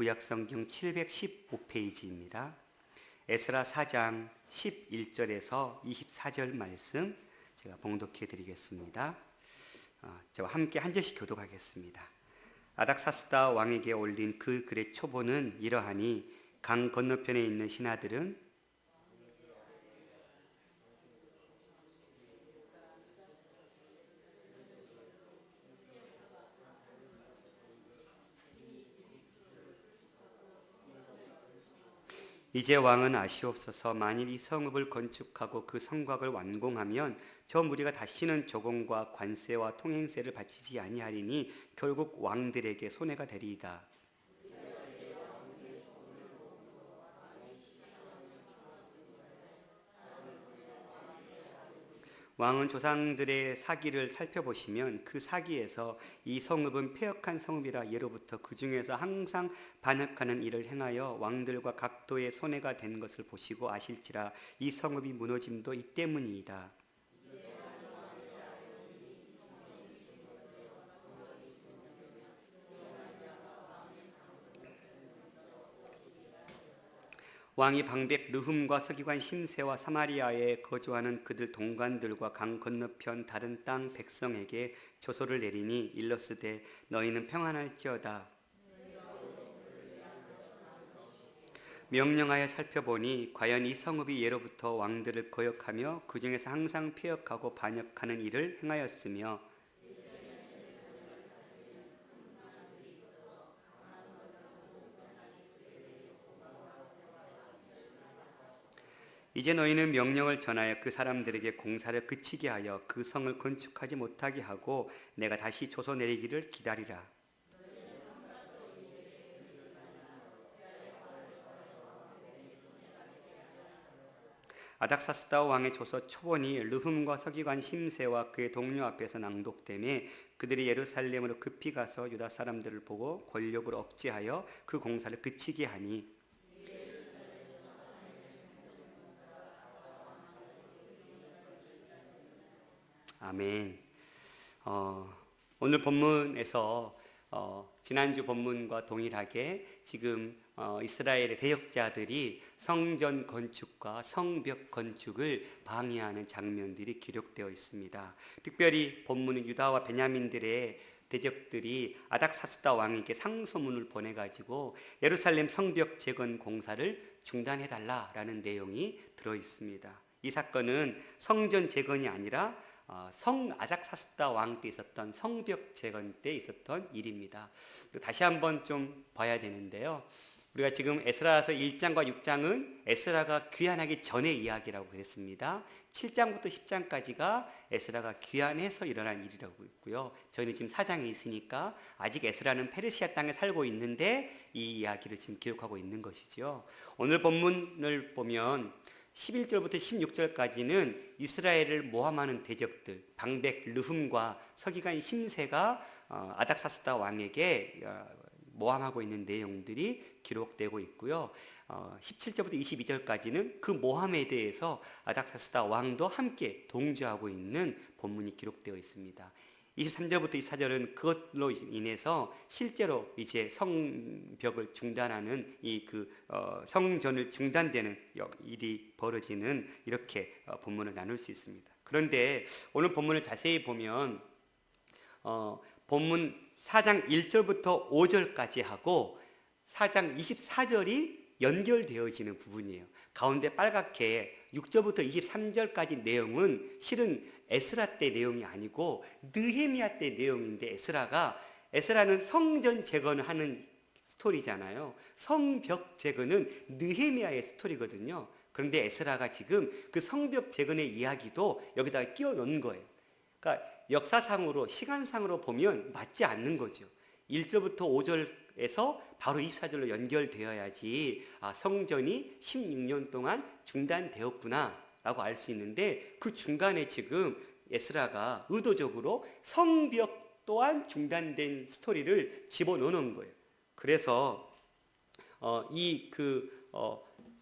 구약성경 715페이지입니다. 에스라 4장 11절에서 24절 말씀 제가 봉독해 드리겠습니다. 저와 함께 한 절씩 교독하겠습니다. 아닥사스다 왕에게 올린 그 글의 초보는 이러하니 강 건너편에 있는 신하들은 이제 왕은 아시옵소서. 만일 이 성읍을 건축하고 그 성곽을 완공하면 저 무리가 다시는 조공과 관세와 통행세를 바치지 아니하리니 결국 왕들에게 손해가 되리이다. 왕은 조상들의 사기를 살펴보시면 그 사기에서 이 성읍은 패역한 성읍이라 예로부터 그 중에서 항상 반역하는 일을 행하여 왕들과 각도의 손해가 된 것을 보시고 아실지라 이 성읍이 무너짐도 이 때문이이다. 왕이 방백 르훔과 서기관 심세와 사마리아에 거주하는 그들 동관들과 강 건너편 다른 땅 백성에게 조소를 내리니 일러스되 너희는 평안할지어다. 명령하여 살펴보니 과연 이 성읍이 예로부터 왕들을 거역하며 그 중에서 항상 패역하고 반역하는 일을 행하였으며 이제 너희는 명령을 전하여 그 사람들에게 공사를 그치게 하여 그 성을 건축하지 못하게 하고 내가 다시 조소 내리기를 기다리라. 아닥사스다 왕의 조서 초본이 르훔과 서기관 심세와 그의 동료 앞에서 낭독되매 그들이 예루살렘으로 급히 가서 유다 사람들을 보고 권력을 억제하여 그 공사를 그치게 하니 아멘. 오늘 본문에서 지난주 본문과 동일하게 지금 이스라엘의 대역자들이 성전 건축과 성벽 건축을 방해하는 장면들이 기록되어 있습니다. 특별히 본문은 유다와 베냐민들의 대적들이 아닥사스다 왕에게 상소문을 보내가지고 예루살렘 성벽 재건 공사를 중단해달라라는 내용이 들어 있습니다. 이 사건은 성전 재건이 아니라 성 아닥사스다 왕 때 있었던 성벽 재건 때 있었던 일입니다. 다시 한번 좀 봐야 되는데요. 우리가 지금 에스라서 1장과 6장은 에스라가 귀환하기 전의 이야기라고 그랬습니다. 7장부터 10장까지가 에스라가 귀환해서 일어난 일이라고 있고요. 저희는 지금 4장에 있으니까 아직 에스라는 페르시아 땅에 살고 있는데 이 이야기를 지금 기록하고 있는 것이죠. 오늘 본문을 보면 11절부터 16절까지는 이스라엘을 모함하는 대적들 방백 르훔과 서기관 심세가 아닥사스다 왕에게 모함하고 있는 내용들이 기록되고 있고요. 17절부터 22절까지는 그 모함에 대해서 아닥사스다 왕도 함께 동조하고 있는 본문이 기록되어 있습니다. 23절부터 24절은 그것로 인해서 실제로 이제 성벽을 중단하는 성전을 중단되는 일이 벌어지는 이렇게 본문을 나눌 수 있습니다. 그런데 오늘 본문을 자세히 보면 본문 4장 1절부터 5절까지 하고 4장 24절이 연결되어지는 부분이에요. 가운데 빨갛게 6절부터 23절까지 내용은 실은 에스라 때 내용이 아니고 느헤미야 때 내용인데 에스라는 성전 재건을 하는 스토리잖아요. 성벽 재건은 느헤미야의 스토리거든요. 그런데 에스라가 지금 그 성벽 재건의 이야기도 여기다가 끼워 넣은 거예요. 그러니까 역사상으로 시간상으로 보면 맞지 않는 거죠. 1절부터 5절에서 바로 24절로 연결되어야지 성전이 16년 동안 중단되었구나 라고 알 수 있는데 그 중간에 지금 에스라가 의도적으로 성벽 또한 중단된 스토리를 집어넣는 거예요. 그래서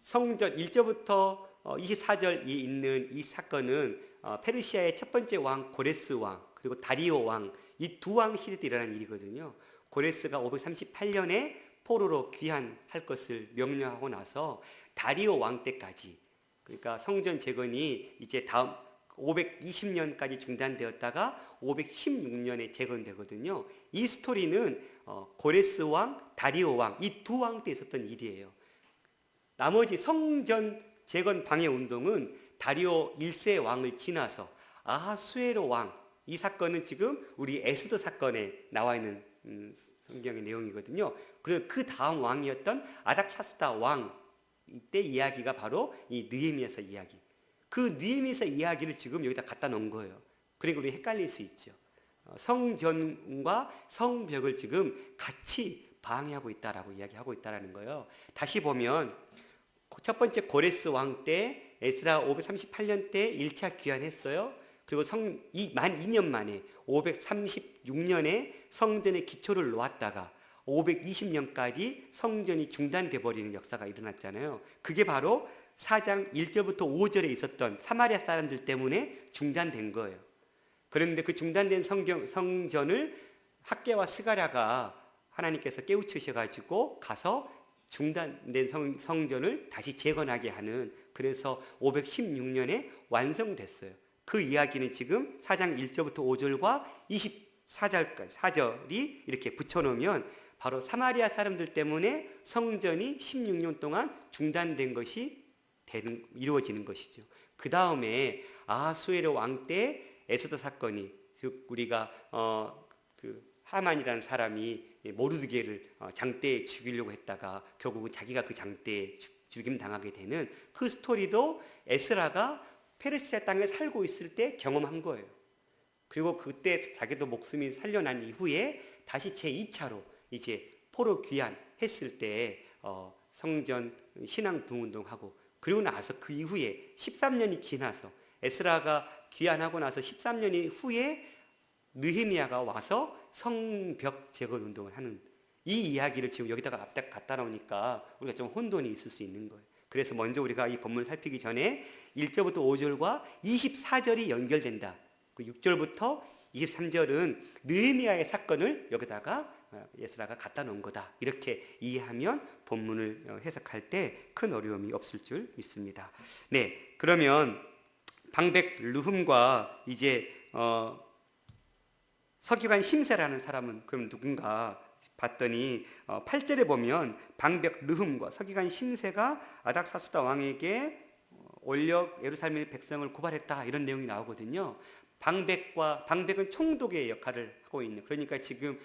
성전 1절부터 24절이 있는 이 사건은 페르시아의 첫 번째 왕 고레스 왕 그리고 다리오 왕 이 두 왕 시대 때 일어난 일이거든요. 고레스가 538년에 포로로 귀환할 것을 명령하고 나서 다리오 왕 때까지, 그러니까 성전 재건이 이제 다음 520년까지 중단되었다가 516년에 재건되거든요. 이 스토리는 고레스 왕, 다리오 왕, 이 두 왕 때 있었던 일이에요. 나머지 성전 재건 방해 운동은 다리오 1세 왕을 지나서 아하수에로 왕, 이 사건은 지금 우리 에스더 사건에 나와 있는 성경의 내용이거든요. 그리고 그 다음 왕이었던 아닥사스다 왕, 이때 이야기가 바로 이 느헤미야서 이야기. 그 느헤미야서 이야기를 지금 여기다 갖다 놓은 거예요. 그리고 우리 헷갈릴 수 있죠. 성전과 성벽을 지금 같이 방해하고 있다라고 이야기하고 있다라는 거예요. 다시 보면 첫 번째 고레스 왕 때 에스라 538년 때 1차 귀환했어요. 그리고 만 2년 만에 536년에 성전의 기초를 놓았다가 520년까지 성전이 중단돼 버리는 역사가 일어났잖아요. 그게 바로 4장 1절부터 5절에 있었던 사마리아 사람들 때문에 중단된 거예요. 그런데 그 중단된 성전을 학개와 스가랴가 하나님께서 깨우치셔가지고 가서 중단된 성전을 다시 재건하게 하는, 그래서 516년에 완성됐어요. 그 이야기는 지금 4장 1절부터 5절과 24절까지 4절이 이렇게 붙여놓으면 바로 사마리아 사람들 때문에 성전이 16년 동안 중단된 것이 이루어지는 것이죠. 그 다음에 아하수에로 왕 때 에스더 사건이, 즉 우리가 그 하만이라는 사람이 모르드게를 장대에 죽이려고 했다가 결국은 자기가 그 장대에 죽임 당하게 되는 그 스토리도 에스라가 페르시아 땅에 살고 있을 때 경험한 거예요. 그리고 그때 자기도 목숨이 살려난 이후에 다시 제2차로 이제 포로 귀환했을 때 성전 신앙 부흥운동하고, 그리고 나서 그 이후에 13년이 지나서 에스라가 귀환하고 나서 13년이 후에 느헤미야가 와서 성벽 재건 운동을 하는, 이 이야기를 지금 여기다가 갖다 놓으니까 우리가 좀 혼돈이 있을 수 있는 거예요. 그래서 먼저 우리가 이 본문을 살피기 전에 1절부터 5절과 24절이 연결된다. 6절부터 23절은 느헤미야의 사건을 여기다가 에스라가 갖다 놓은 거다. 이렇게 이해하면 본문을 해석할 때 큰 어려움이 없을 줄 믿습니다. 네, 그러면 방백 르훔과 이제 서기관 심세라는 사람은 그럼 누군가 봤더니 8절에 보면 방백 르훔과 서기관 심세가 아닥사스다 왕에게 올려 예루살렘의 백성을 고발했다, 이런 내용이 나오거든요. 방백은 총독의 역할을 하고 있는, 그러니까 지금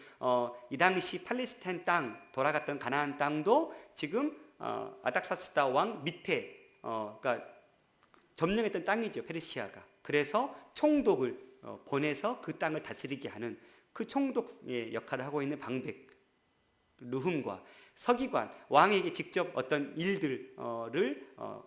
이 당시 팔레스타인 땅, 돌아갔던 가나안 땅도 지금 아닥사스다 왕 밑에 그러니까 점령했던 땅이죠, 페르시아가. 그래서 총독을 보내서 그 땅을 다스리게 하는 그 총독의 역할을 하고 있는 방백 르훔과 서기관, 왕에게 직접 어떤 일들을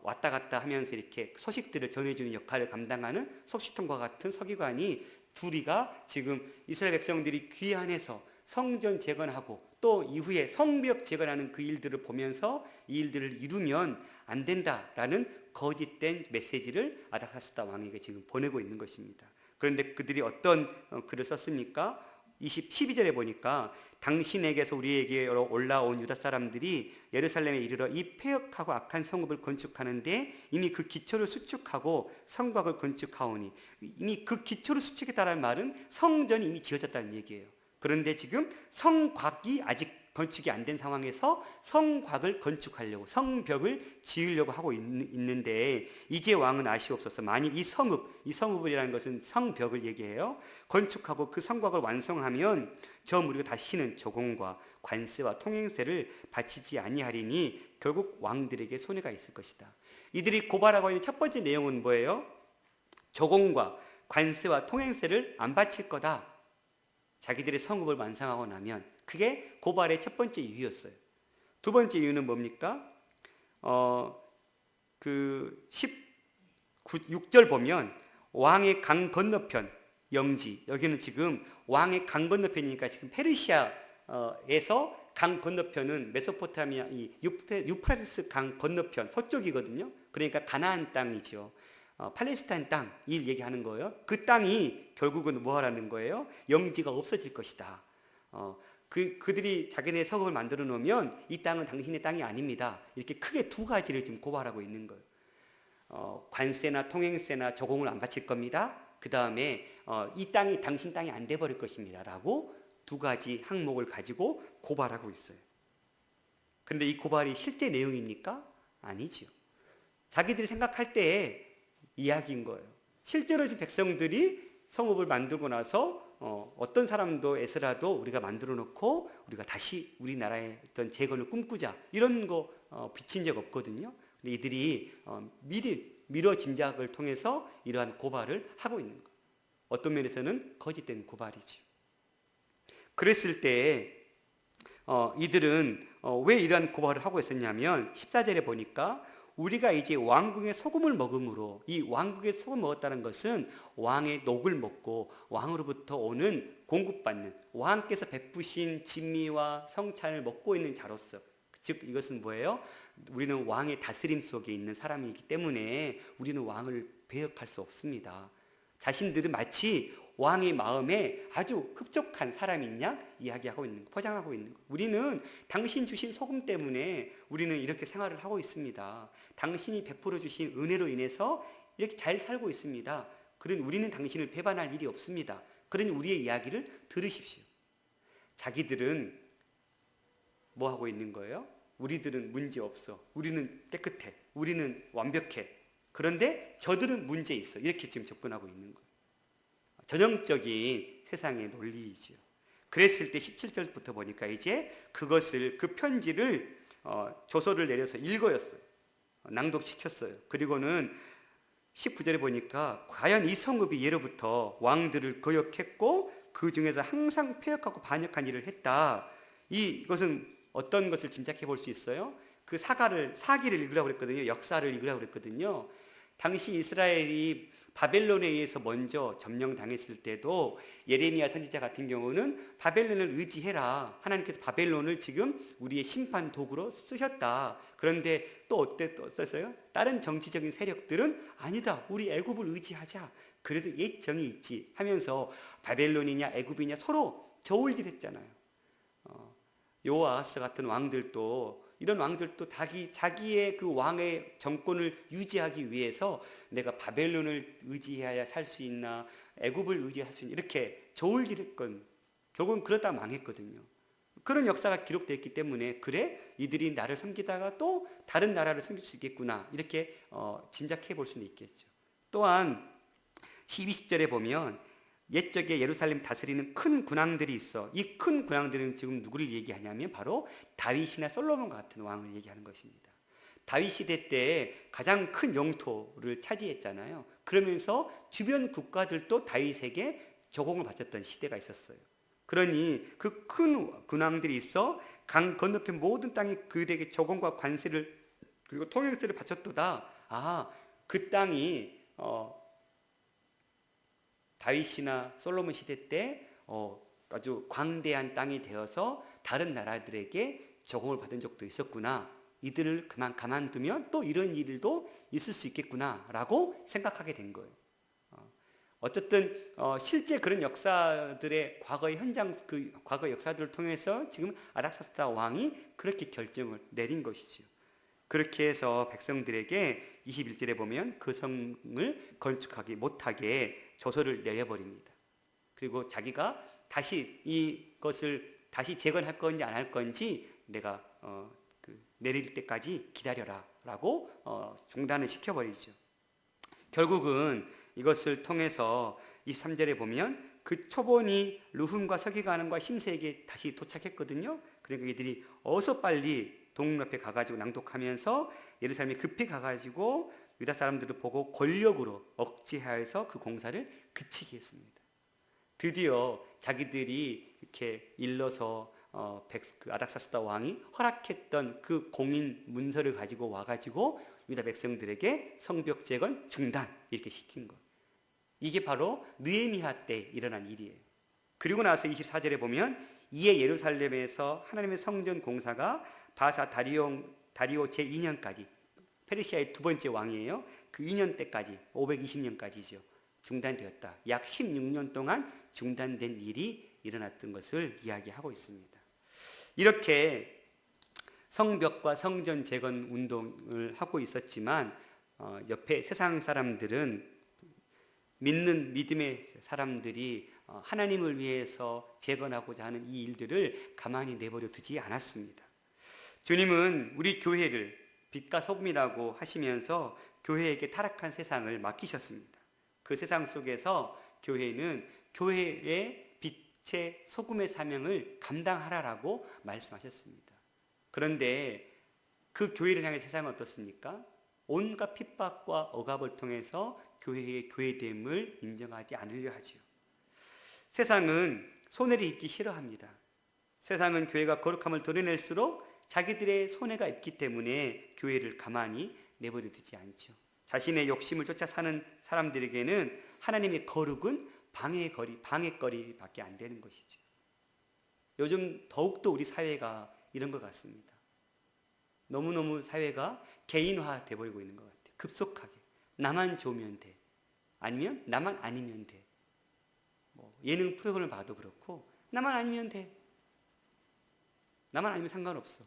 왔다 갔다 하면서 이렇게 소식들을 전해주는 역할을 감당하는 소식통과 같은 서기관이 둘이가 지금 이스라엘 백성들이 귀환해서 성전 재건하고 또 이후에 성벽 재건하는 그 일들을 보면서 이 일들을 이루면 안 된다라는 거짓된 메시지를 아닥사스다 왕에게 지금 보내고 있는 것입니다. 그런데 그들이 어떤 글을 썼습니까? 12절에 보니까 당신에게서 우리에게 올라온 유다 사람들이 예루살렘에 이르러 이 폐역하고 악한 성읍을 건축하는데 이미 그 기초를 수축하고 성곽을 건축하오니, 이미 그 기초를 수축했다는 말은 성전이 이미 지어졌다는 얘기예요. 그런데 지금 성곽이 아직 건축이 안 된 상황에서 성곽을 건축하려고, 성벽을 지으려고 하고 있는데 이제 왕은 아시옵소서. 만일 이 성읍이라는 것은 성벽을 얘기해요. 건축하고 그 성곽을 완성하면 저 무리가 다시는 조공과 관세와 통행세를 바치지 아니하리니 결국 왕들에게 손해가 있을 것이다. 이들이 고발하고 있는 첫 번째 내용은 뭐예요? 조공과 관세와 통행세를 안 바칠 거다. 자기들의 성읍을 완성하고 나면. 그게 고발의 첫 번째 이유였어요. 두 번째 이유는 뭡니까? 6절 보면 왕의 강 건너편 영지, 여기는 지금 왕의 강 건너편이니까 지금 페르시아에서 강 건너편은 메소포타미아 이 유프라테스 강 건너편 서쪽이거든요. 그러니까 가나안 땅이죠. 팔레스타인 땅, 이 얘기하는 거예요. 그 땅이 결국은 뭐 하라는 거예요? 영지가 없어질 것이다. 그들이 자기네 성읍을 만들어 놓으면 이 땅은 당신의 땅이 아닙니다. 이렇게 크게 두 가지를 지금 고발하고 있는 거예요. 관세나 통행세나 저공을 안 바칠 겁니다. 그 다음에 이 땅이 당신 땅이 안 돼버릴 것입니다. 라고 두 가지 항목을 가지고 고발하고 있어요. 그런데 이 고발이 실제 내용입니까? 아니죠. 자기들이 생각할 때의 이야기인 거예요. 실제로 백성들이 성읍을 만들고 나서 어떤 사람도 에스라도 우리가 만들어 놓고 우리가 다시 우리나라의 어떤 재건을 꿈꾸자 이런 거 비친 적 없거든요. 근데 이들이 미뤄 짐작을 통해서 이러한 고발을 하고 있는 거예요. 어떤 면에서는 거짓된 고발이죠. 그랬을 때 이들은 왜 이러한 고발을 하고 있었냐면 14절에 보니까 우리가 이제 왕궁의 소금을 먹음으로, 이 왕국의 소금을 먹었다는 것은 왕의 녹을 먹고 왕으로부터 오는 공급받는, 왕께서 베푸신 진미와 성찬을 먹고 있는 자로서, 즉 이것은 뭐예요? 우리는 왕의 다스림 속에 있는 사람이기 때문에 우리는 왕을 배역할 수 없습니다. 자신들은 마치 왕의 마음에 아주 흡족한 사람인 양 이야기하고 있는 거, 포장하고 있는 거. 우리는 당신 주신 소금 때문에 우리는 이렇게 생활을 하고 있습니다. 당신이 베풀어 주신 은혜로 인해서 이렇게 잘 살고 있습니다. 그러니 우리는 당신을 배반할 일이 없습니다. 그러니 우리의 이야기를 들으십시오. 자기들은 뭐 하고 있는 거예요? 우리들은 문제 없어. 우리는 깨끗해. 우리는 완벽해. 그런데 저들은 문제 있어. 이렇게 지금 접근하고 있는 거예요. 전형적인 세상의 논리이죠. 그랬을 때 17절부터 보니까 이제 그것을, 그 편지를 조서를 내려서 읽어였어요. 낭독시켰어요. 그리고는 19절에 보니까 과연 이 성읍이 예로부터 왕들을 거역했고 그 중에서 항상 폐역하고 반역한 일을 했다. 이것은 어떤 것을 짐작해 볼 수 있어요? 그 사기를 읽으라고 그랬거든요. 역사를 읽으라고 그랬거든요. 당시 이스라엘이 바벨론에 의해서 먼저 점령당했을 때도 예레미야 선지자 같은 경우는 바벨론을 의지해라. 하나님께서 바벨론을 지금 우리의 심판 도구로 쓰셨다. 그런데 또 썼어요? 다른 정치적인 세력들은 아니다. 우리 애굽을 의지하자. 그래도 옛 정이 있지 하면서 바벨론이냐 애굽이냐 서로 저울질했잖아요. 요아스 같은 왕들도, 이런 왕들도 자기의 그 왕의 정권을 유지하기 위해서 내가 바벨론을 의지해야 살 수 있나, 애굽을 의지할 수 있나, 이렇게 저울질했건 결국은 그러다 망했거든요. 그런 역사가 기록되어 있기 때문에 그래? 이들이 나를 섬기다가 또 다른 나라를 섬길 수 있겠구나, 이렇게 짐작해 볼 수는 있겠죠. 또한 12, 10절에 보면 옛적에 예루살렘 다스리는 큰 군왕들이 있어. 이 큰 군왕들은 지금 누구를 얘기하냐면 바로 다윗이나 솔로몬 같은 왕을 얘기하는 것입니다. 다윗 시대 때 가장 큰 영토를 차지했잖아요. 그러면서 주변 국가들도 다윗에게 조공을 바쳤던 시대가 있었어요. 그러니 그 큰 군왕들이 있어 강 건너편 모든 땅이 그들에게 조공과 관세를 그리고 통행세를 바쳤도다. 그 땅이 다윗이나 솔로몬 시대 때 아주 광대한 땅이 되어서 다른 나라들에게 조공을 받은 적도 있었구나. 이들을 가만두면 또 이런 일도 있을 수 있겠구나 라고 생각하게 된 거예요. 어쨌든 실제 그런 역사들의 과거의 현장, 그 과거 역사들을 통해서 지금 아닥사스다 왕이 그렇게 결정을 내린 것이죠. 그렇게 해서 백성들에게 21절에 보면 그 성을 건축하기 못하게 조서를 내려버립니다. 그리고 자기가 다시 이것을 다시 재건할 건지 안 할 건지 내가 내릴 때까지 기다려라 라고 중단을 시켜버리죠. 결국은 이것을 통해서 23절에 보면 그 초본이 르훔과 서기관과 심세에게 다시 도착했거든요. 그러니까 이들이 어서 빨리 동문 앞에 가가지고 낭독하면서 예루살렘에 급히 가가지고 유다 사람들을 보고 권력으로 억제하여서 그 공사를 그치게 했습니다. 드디어 자기들이 이렇게 일러서 그 아닥사스다 왕이 허락했던 그 공인 문서를 가지고 와가지고 유다 백성들에게 성벽 재건 중단 이렇게 시킨 것. 이게 바로 느헤미야 때 일어난 일이에요. 그리고 나서 24절에 보면 이에 예루살렘에서 하나님의 성전 공사가 바사 다리오 제2년까지, 페르시아의 두 번째 왕이에요. 그 2년 때까지 520년까지죠. 중단되었다. 약 16년 동안 중단된 일이 일어났던 것을 이야기하고 있습니다. 이렇게 성벽과 성전 재건 운동을 하고 있었지만 옆에 세상 사람들은, 믿는 믿음의 사람들이 하나님을 위해서 재건하고자 하는 이 일들을 가만히 내버려 두지 않았습니다. 주님은 우리 교회를 빛과 소금이라고 하시면서 교회에게 타락한 세상을 맡기셨습니다. 그 세상 속에서 교회는 교회의 빛의 소금의 사명을 감당하라라고 말씀하셨습니다. 그런데 그 교회를 향해 세상은 어떻습니까? 온갖 핍박과 억압을 통해서 교회의 교회됨을 인정하지 않으려 하지요. 세상은 손해를 입기 싫어합니다. 세상은 교회가 거룩함을 드러낼수록 자기들의 손해가 있기 때문에 교회를 가만히 내버려 두지 않죠. 자신의 욕심을 쫓아 사는 사람들에게는 하나님의 거룩은 방해거리밖에 안 되는 것이죠. 요즘 더욱더 우리 사회가 이런 것 같습니다. 너무너무 사회가 개인화돼 버리고 있는 것 같아요. 급속하게. 나만 좋으면 돼. 아니면 나만 아니면 돼. 예능 프로그램을 봐도 그렇고 나만 아니면 돼. 나만 아니면 상관없어.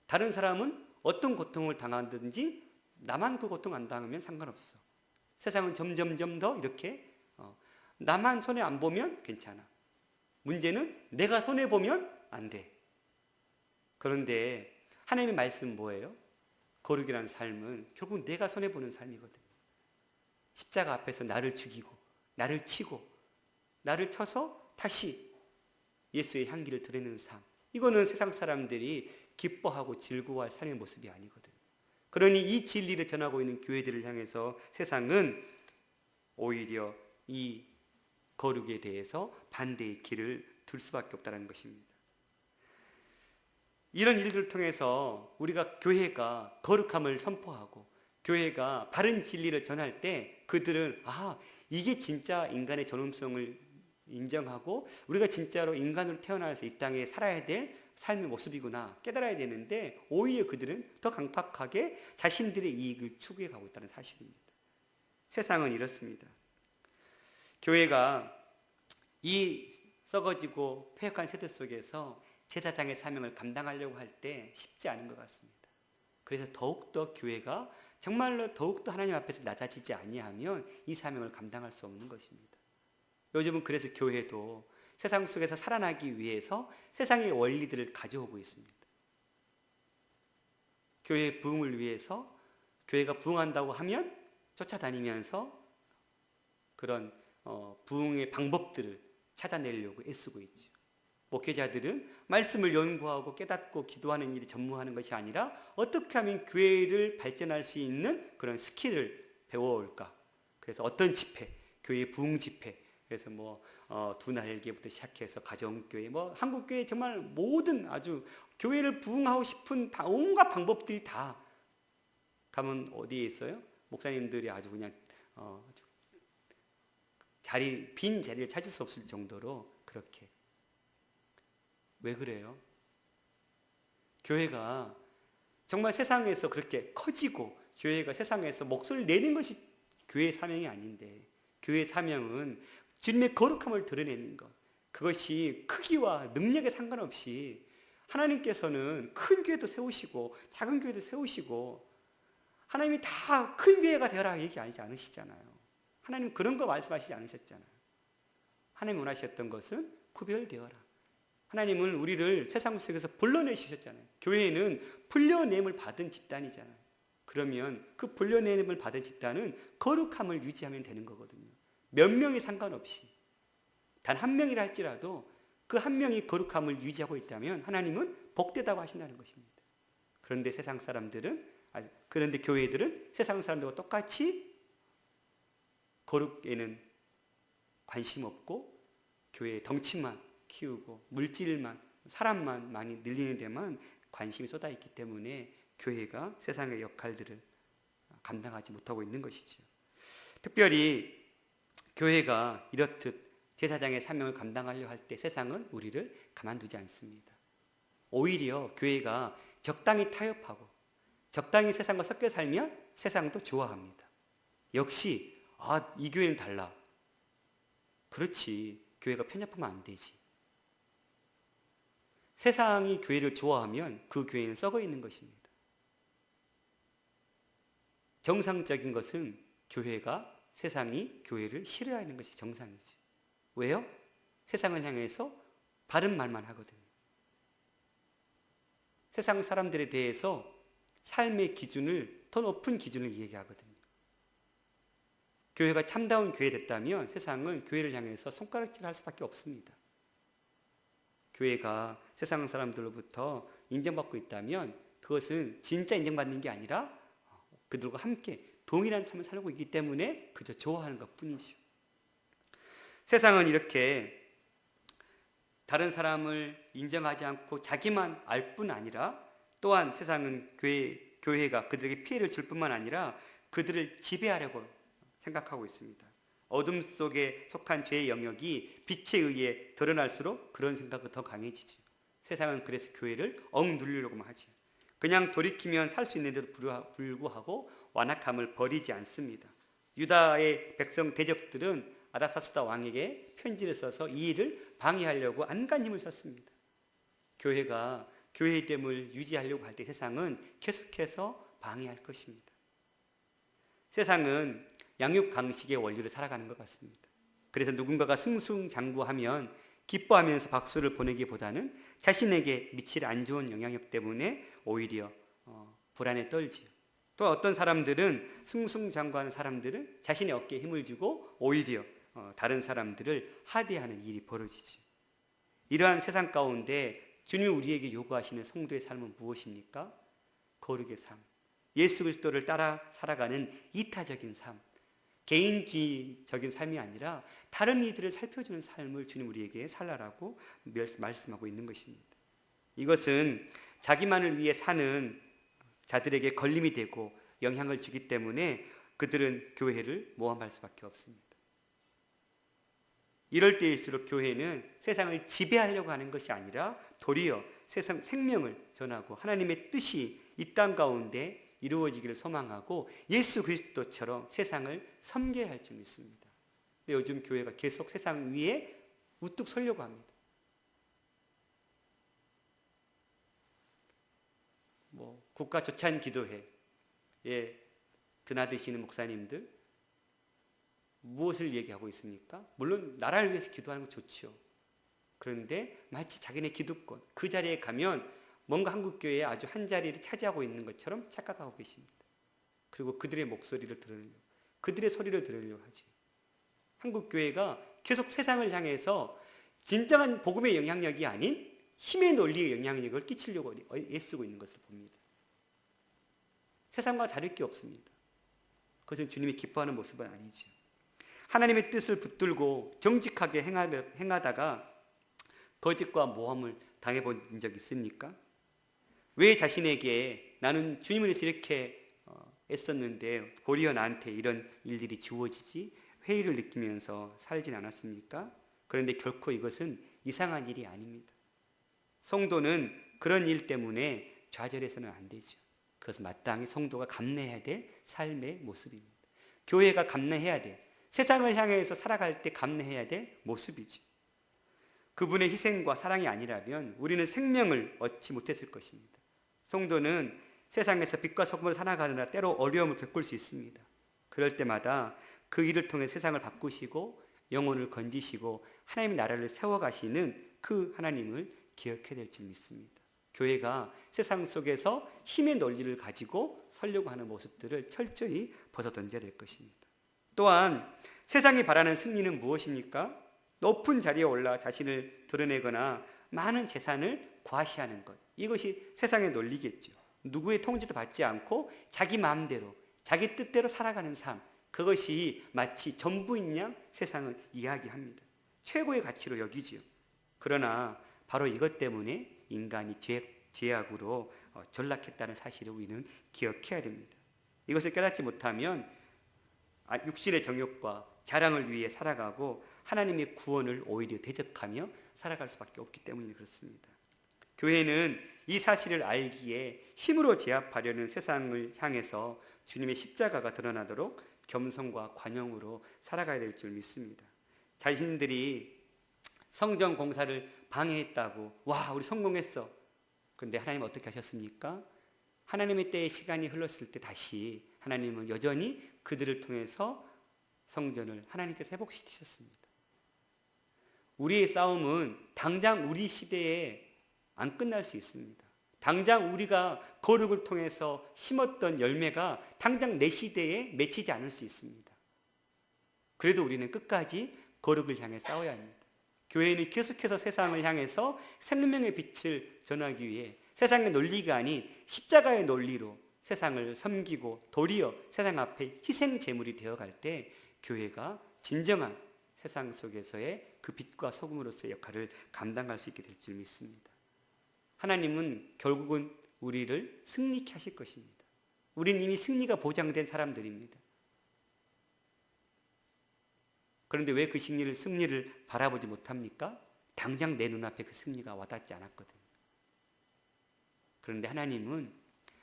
다른 사람은 어떤 고통을 당하든지 나만 그 고통 안 당하면 상관없어. 세상은 점점점 더 이렇게 나만 손해 안 보면 괜찮아. 문제는 내가 손해 보면 안 돼. 그런데 하나님의 말씀 뭐예요? 거룩이라는 삶은 결국 내가 손해 보는 삶이거든요. 십자가 앞에서 나를 죽이고 나를 치고 나를 쳐서 다시 예수의 향기를 드러내는 삶. 이거는 세상 사람들이 기뻐하고 즐거워할 삶의 모습이 아니거든요. 그러니 이 진리를 전하고 있는 교회들을 향해서 세상은 오히려 이 거룩에 대해서 반대의 길을 둘 수밖에 없다는 것입니다. 이런 일들을 통해서 우리가 교회가 거룩함을 선포하고 교회가 바른 진리를 전할 때 그들은 이게 진짜 인간의 존엄성을 인정하고 우리가 진짜로 인간으로 태어나서 이 땅에 살아야 될 삶의 모습이구나 깨달아야 되는데 오히려 그들은 더 강팍하게 자신들의 이익을 추구해 가고 있다는 사실입니다. 세상은 이렇습니다. 교회가 이 썩어지고 폐역한 세대 속에서 제사장의 사명을 감당하려고 할 때 쉽지 않은 것 같습니다. 그래서 더욱더 교회가 정말로 더욱더 하나님 앞에서 낮아지지 아니하면 이 사명을 감당할 수 없는 것입니다. 요즘은 그래서 교회도 세상 속에서 살아나기 위해서 세상의 원리들을 가져오고 있습니다. 교회의 부흥을 위해서 교회가 부흥한다고 하면 쫓아다니면서 그런 부흥의 방법들을 찾아내려고 애쓰고 있죠. 목회자들은 말씀을 연구하고 깨닫고 기도하는 일에 전무하는 것이 아니라 어떻게 하면 교회를 발전할 수 있는 그런 스킬을 배워올까. 그래서 어떤 집회, 교회 부흥 집회, 그래서 두 날개부터 시작해서 가정교회, 한국교회 정말 모든 아주 교회를 부흥하고 싶은 온갖 방법들이 다 가면 어디에 있어요? 목사님들이 아주 그냥 빈 자리를 찾을 수 없을 정도로 그렇게. 왜 그래요? 교회가 정말 세상에서 그렇게 커지고 교회가 세상에서 목소리를 내는 것이 교회의 사명이 아닌데 교회의 사명은 주님의 거룩함을 드러내는 것. 그것이 크기와 능력에 상관없이 하나님께서는 큰 교회도 세우시고 작은 교회도 세우시고 하나님이 다 큰 교회가 되어라 얘기하지 않으시잖아요. 하나님 그런 거 말씀하시지 않으셨잖아요. 하나님 원하셨던 것은 구별되어라. 하나님은 우리를 세상 속에서 불러내주셨잖아요. 교회는 불려냄을 받은 집단이잖아요. 그러면 그 불려냄을 받은 집단은 거룩함을 유지하면 되는 거거든요. 몇 명이 상관없이 단 한 명이라 할지라도 그 한 명이 거룩함을 유지하고 있다면 하나님은 복되다고 하신다는 것입니다. 그런데 그런데 교회들은 세상 사람들과 똑같이 거룩에는 관심 없고 교회의 덩치만 키우고 물질만 사람만 많이 늘리는 데만 관심이 쏟아 있기 때문에 교회가 세상의 역할들을 감당하지 못하고 있는 것이죠. 특별히 교회가 이렇듯 제사장의 사명을 감당하려 할 때 세상은 우리를 가만두지 않습니다. 오히려 교회가 적당히 타협하고 적당히 세상과 섞여 살면 세상도 좋아합니다. 역시 이 교회는 달라. 그렇지. 교회가 편협하면 안 되지. 세상이 교회를 좋아하면 그 교회는 썩어 있는 것입니다. 정상적인 것은 세상이 교회를 싫어하는 것이 정상이지. 왜요? 세상을 향해서 바른 말만 하거든요. 세상 사람들에 대해서 삶의 기준을, 더 높은 기준을 얘기하거든요. 교회가 참다운 교회 됐다면 세상은 교회를 향해서 손가락질할 수밖에 없습니다. 교회가 세상 사람들로부터 인정받고 있다면 그것은 진짜 인정받는 게 아니라 그들과 함께 동일한 삶을 살고 있기 때문에 그저 좋아하는 것 뿐이죠. 세상은 이렇게 다른 사람을 인정하지 않고 자기만 알 뿐 아니라, 또한 세상은 교회가 그들에게 피해를 줄 뿐만 아니라 그들을 지배하려고 생각하고 있습니다. 어둠 속에 속한 죄의 영역이 빛에 의해 드러날수록 그런 생각은 더 강해지죠. 세상은 그래서 교회를 억누르려고만 하죠. 그냥 돌이키면 살 수 있는데도 불구하고 완악함을 버리지 않습니다. 유다의 백성 대적들은 아닥사스다 왕에게 편지를 써서 이 일을 방해하려고 안간 힘을 썼습니다. 교회가 교회의 됨을 유지하려고 할 때 세상은 계속해서 방해할 것입니다. 세상은 양육강식의 원리를 살아가는 것 같습니다. 그래서 누군가가 승승장구하면 기뻐하면서 박수를 보내기보다는 자신에게 미칠 안 좋은 영향력 때문에 오히려 불안에 떨지요. 또 어떤 사람들은, 승승장구하는 사람들은 자신의 어깨에 힘을 주고 오히려 다른 사람들을 하대하는 일이 벌어지죠. 이러한 세상 가운데 주님이 우리에게 요구하시는 성도의 삶은 무엇입니까? 거룩의 삶, 예수 그리스도를 따라 살아가는 이타적인 삶, 개인주의적인 삶이 아니라 다른 이들을 살펴주는 삶을 주님 우리에게 살라라고 말씀하고 있는 것입니다. 이것은 자기만을 위해 사는 자들에게 걸림이 되고 영향을 주기 때문에 그들은 교회를 모함할 수밖에 없습니다. 이럴 때일수록 교회는 세상을 지배하려고 하는 것이 아니라 도리어 세상 생명을 전하고 하나님의 뜻이 이 땅 가운데 이루어지기를 소망하고 예수 그리스도처럼 세상을 섬겨야 할 줄 믿습니다. 근데 요즘 교회가 계속 세상 위에 우뚝 서려고 합니다. 국가 조찬 기도회에 드나드시는 목사님들 무엇을 얘기하고 있습니까? 물론 나라를 위해서 기도하는 거 좋죠. 그런데 마치 자기네 기득권, 그 자리에 가면 뭔가 한국교회에 아주 한 자리를 차지하고 있는 것처럼 착각하고 계십니다. 그리고 그들의 목소리를 들으려고, 그들의 소리를 들으려고 하지. 한국교회가 계속 세상을 향해서 진정한 복음의 영향력이 아닌 힘의 논리의 영향력을 끼치려고 애쓰고 있는 것을 봅니다. 세상과 다를 게 없습니다. 그것은 주님이 기뻐하는 모습은 아니죠. 하나님의 뜻을 붙들고 정직하게 행하다가 거짓과 모함을 당해본 적 있습니까? 왜 자신에게 나는 주님을 위해서 이렇게 애썼는데 도리어 나한테 이런 일들이 주어지지? 회의를 느끼면서 살진 않았습니까? 그런데 결코 이것은 이상한 일이 아닙니다. 성도는 그런 일 때문에 좌절해서는 안 되죠. 그것은 마땅히 성도가 감내해야 될 삶의 모습입니다. 교회가 감내해야 돼. 세상을 향해서 살아갈 때 감내해야 될 모습이죠. 그분의 희생과 사랑이 아니라면 우리는 생명을 얻지 못했을 것입니다. 성도는 세상에서 빛과 소금으로 살아가느라 때로 어려움을 겪을 수 있습니다. 그럴 때마다 그 일을 통해 세상을 바꾸시고 영혼을 건지시고 하나님의 나라를 세워가시는 그 하나님을 기억해야 될 줄 믿습니다. 교회가 세상 속에서 힘의 논리를 가지고 서려고 하는 모습들을 철저히 벗어던져야 될 것입니다. 또한 세상이 바라는 승리는 무엇입니까? 높은 자리에 올라 자신을 드러내거나 많은 재산을 과시하는 것. 이것이 세상의 논리겠죠. 누구의 통제도 받지 않고 자기 마음대로, 자기 뜻대로 살아가는 삶. 그것이 마치 전부인 양 세상을 이야기합니다. 최고의 가치로 여기지요. 그러나 바로 이것 때문에 인간이 죄악으로 전락했다는 사실을 우리는 기억해야 됩니다. 이것을 깨닫지 못하면 육신의 정욕과 자랑을 위해 살아가고 하나님의 구원을 오히려 대적하며 살아갈 수밖에 없기 때문에 그렇습니다. 교회는 이 사실을 알기에 힘으로 제압하려는 세상을 향해서 주님의 십자가가 드러나도록 겸손과 관용으로 살아가야 될 줄 믿습니다. 자신들이 성전 공사를 방해했다고 와 우리 성공했어. 그런데 하나님 어떻게 하셨습니까? 하나님의 때에 시간이 흘렀을 때 다시 하나님은 여전히 그들을 통해서 성전을 하나님께서 회복시키셨습니다. 우리의 싸움은 당장 우리 시대에 안 끝날 수 있습니다. 당장 우리가 거룩을 통해서 심었던 열매가 당장 내 시대에 맺히지 않을 수 있습니다. 그래도 우리는 끝까지 거룩을 향해 싸워야 합니다. 교회는 계속해서 세상을 향해서 생명의 빛을 전하기 위해 세상의 논리가 아닌 십자가의 논리로 세상을 섬기고 도리어 세상 앞에 희생 제물이 되어갈 때 교회가 진정한 세상 속에서의 그 빛과 소금으로서의 역할을 감당할 수 있게 될 줄 믿습니다. 하나님은 결국은 우리를 승리케 하실 것입니다. 우리는 이미 승리가 보장된 사람들입니다. 그런데 왜 그 승리를 바라보지 못합니까? 당장 내 눈앞에 그 승리가 와닿지 않았거든요. 그런데 하나님은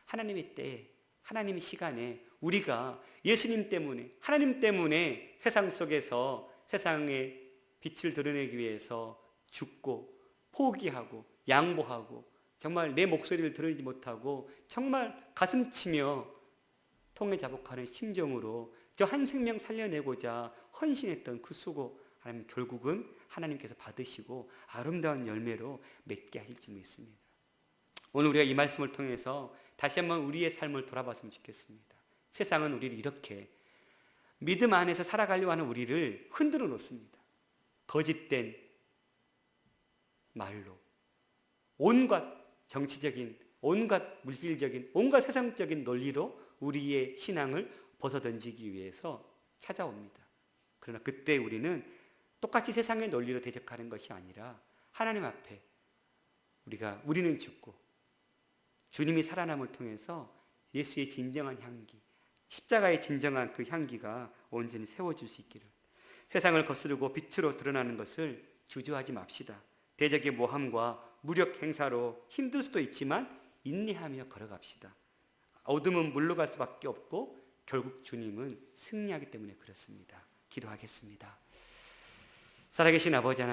하나님의 때에, 하나님의 시간에 우리가 예수님 때문에, 하나님 때문에 세상 속에서 세상의 빛을 드러내기 위해서 죽고 포기하고 양보하고 정말 내 목소리를 들으지 못하고 정말 가슴치며 통에 자복하는 심정으로 저 한 생명 살려내고자 헌신했던 그 수고, 하나님 결국은 하나님께서 받으시고 아름다운 열매로 맺게 하실 줄 믿습니다. 오늘 우리가 이 말씀을 통해서 다시 한번 우리의 삶을 돌아봤으면 좋겠습니다. 세상은 우리를 이렇게 믿음 안에서 살아가려고 하는 우리를 흔들어 놓습니다. 거짓된 말로 온갖 정치적인, 온갖 물질적인, 온갖 세상적인 논리로 우리의 신앙을 벗어던지기 위해서 찾아옵니다. 그러나 그때 우리는 똑같이 세상의 논리로 대적하는 것이 아니라 하나님 앞에 우리는 죽고 주님이 살아남을 통해서 예수의 진정한 향기, 십자가의 진정한 그 향기가 온전히 세워질 수 있기를, 세상을 거스르고 빛으로 드러나는 것을 주저하지 맙시다. 대적의 모함과 무력 행사로 힘들 수도 있지만 인내하며 걸어갑시다. 어둠은 물러갈 수밖에 없고 결국 주님은 승리하기 때문에 그렇습니다. 기도하겠습니다. 살아계신 아버지 하나님,